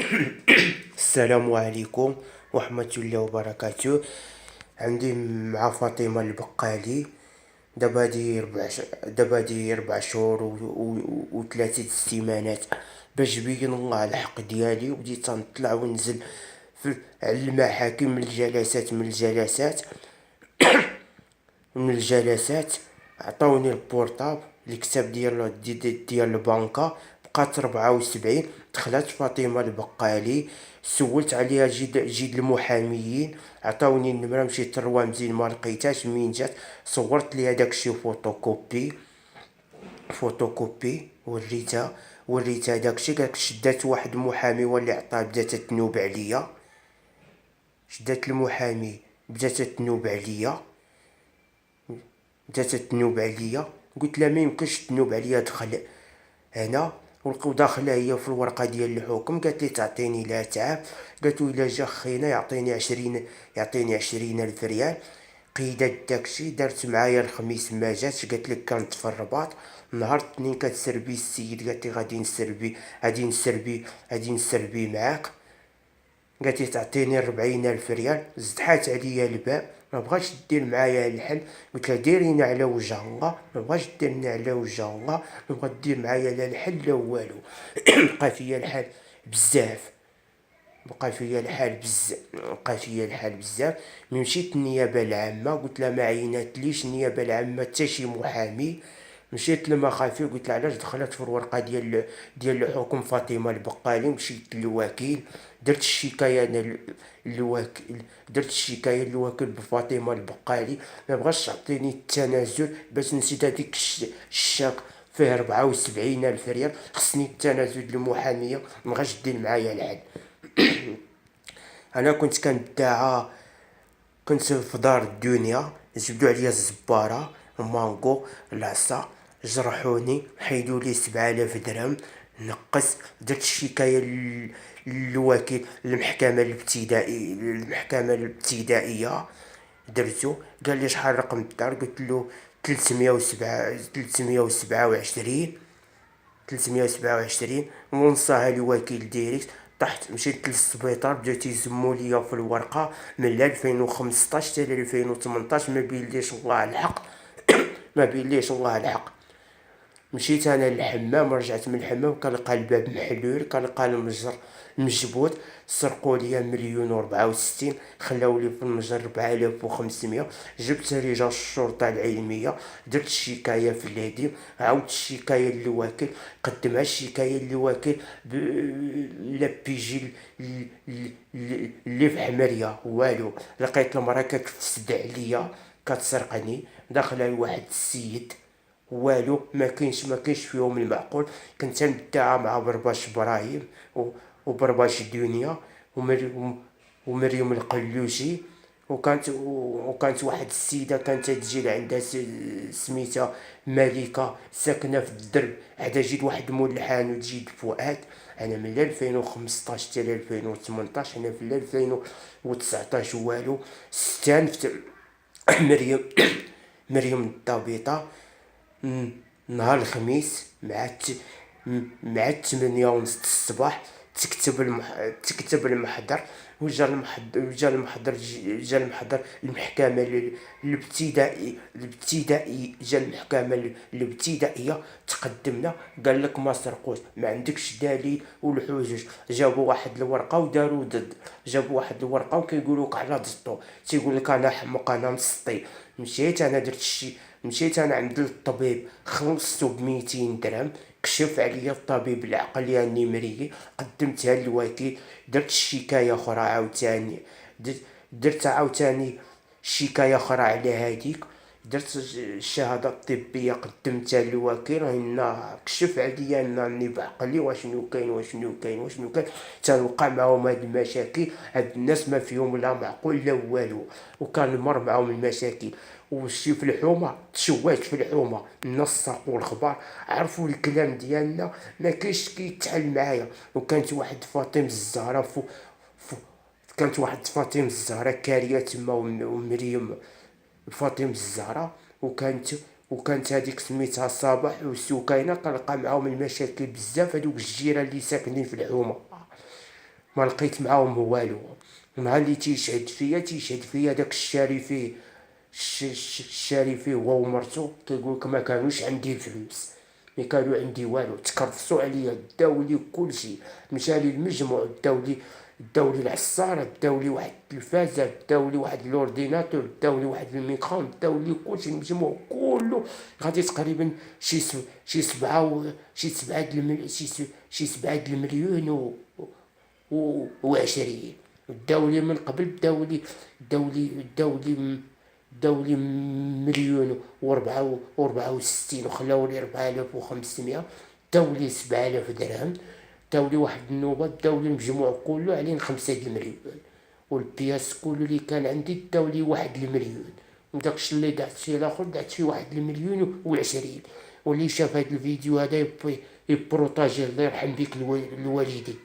السلام عليكم ورحمة الله وبركاته. عندي مع فاطمة البقالي. دابا هادي 4 شهور و3 سيمانات باش بين الله الحق ديالي، وبديت تنطلع وننزل على المحاكم، من الجلسات عطاوني البورطاب الكتاب ديال البنكة. بقات 74. دخلت فاطمة البقالي، سولت عليها جيد المحاميين، عطاوني النمرة، مشيت الروامزين ما لقيتهاش. من جات صورت ليها داكشي فوتوكوبي، وريتها داكشي. قالك شدات واحد المحامي واللي عطاه، بدات تنوب عليا. شدات المحامي بدات تنوب عليا. قلت لها ما يمكنش تنوب عليا، دخل هنا. ولقاو داخله هي في الورقه ديال الحكم. قالت لي تعطيني لا تعب. قالت له الا جا خينا يعطيني 20 الف ريال. قيدت داكشي، دارت معايا الخميس ما جاتش. قالت لك كانت في الرباط. نهار الاثنين كتسربي السيد، قالت لي غادي نسربي معاك. قالت لي تعطيني 40 الف ريال. زدحات عليا الباب، ما بغاش دير معايا الحل. قلت لها ديريني على وجه الله. ما بغاش ديرني على وجه الله، ما بغات دير معايا لا الحل لا والو. بقى فيا الحال بزاف ملي مشيت النيابه العامه، قلت لها ما عيناتليش النيابه العامه حتى شي محامي. مشيت للمخافي، قلت لها علاش دخلت في الورقه ديال الحكم فاطمه البقالي. مشيت للوكيل، درت الشكايه انا للوكيل بفاطمه البقالي. ما بغاش تعطيني التنازل باش نسيت هذيك الشاك فيه 74 الف ريال. خصني التنازل للمحاميه، ما بغاش دير معايا العد. انا كنت في دار الدنيا، جبدوا عليا الزباره، المانكو، العصا، جرحوني، حيدوا لي 7000 درهم. نقص. درت الشكايه للوكيل المحكمه الابتدائيه. درتو. قال لي شحال رقم الدار؟ قلت له 327. ونصاها الوكيل ديريكت. طحت، مشيت للسبيطار، بداو تيزموا ليا في الورقه من 2015 حتى 2018. ما بين ليش الله الحق. مشيت انا للحمام، رجعت من الحمام كنلقى الباب محلول، كنلقى المجر مجبود. سرقوا ليا 1,064. خلاو لي في المجر 4500. جبت رجال الشرطه العلميه، درت الشكايه في الهدي، عاودت الشكايه للوكيل، قدمها الشكايه للوكيل لابيجي اللي في حمريه. والو. لقيت المراه كتفسد عليا، كتسرقني، داخله لواحد السيد. والو. ما كاينش فيهم المعقول. كنت مدعى مع برباش ابراهيم وبرباش دنيا ومريم القلوشي. وكانت واحد السيده كانت تجي لعندها سميتها ملكه، ساكنه في الدرب حدا جيد واحد مول الحانوت جيد فؤاد. انا من 2015 حتى 2018، انا في 2019 والو. استانفت. مريم مريم الضابطه. نهار الخميس مع 8:30 الصباح تكتب المحضر. وجا المحضر المحكمة الابتدائية. تقدمنا، قال لك ما سرقوش، ما عندكش دليل والحجج. جابوا واحد الورقة وداروا ضد. وكيقولوك على ضدو، تيقول لك انا حمق، انا مسطي. مشيت انا عند الطبيب، خلصتو ب200 درهم. كشف عليا الطبيب العقلي النمري، قدمتها للوكيل. درت الشكايه اخرى عاوتاني. درت شكايه اخرى على هاديك. درت الشهاده الطبيه، قدمتها للوكيل. هنا كشف عليا انني بعقلي. واشنو كاين. تنوقع معاهم هاد المشاكل. هاد الناس ما فيهم لا معقول لا والو، وكان مر معاهم المشاكل. وشي في الحومه، تشوهت في الحومه، الناس ساقوا الخبر، عرفوا الكلام ديالنا، ما كاينش كيتحل معايا. وكانت واحد فاطمه الزهراء كاريه تما، ومريم فاطمه الزهراء. وكانت هذيك سميتها صباح وسكينه. كنلقى معاهم المشاكل بزاف، هذوك الجيران اللي ساكنين في الحومه. ما لقيت معاهم والو. النهار اللي تيشهد فيا داك الشاري فيه هو ومرتو، كيقولك ما كانوش عندي الفلوس، ما كانوا عندي والو، تكرفصوا عليا، داو لي كلشي، مشى لي المجموع، داو لي العصاره، داو لي واحد التلفازه، داو لي واحد الاورديناتور، داو لي واحد الميكرون، داو لي كلشي، المجموع كله غادي تقريبا شي سبعة المليون و20. داولي من قبل داولي مليون و64، وخلاولي 4500، داولي 7000 درهم، داولي واحد النوبة، داولي المجموع كله عليه 5 المليون، والبياس كله اللي كان عندي داولي 1 المليون، وداكشي اللي دعت فيه الاخر دعت فيه 1 المليون و20. واللي شاف هاد الفيديو هذا يبروطاجي، الله يرحم بيك الوالدين.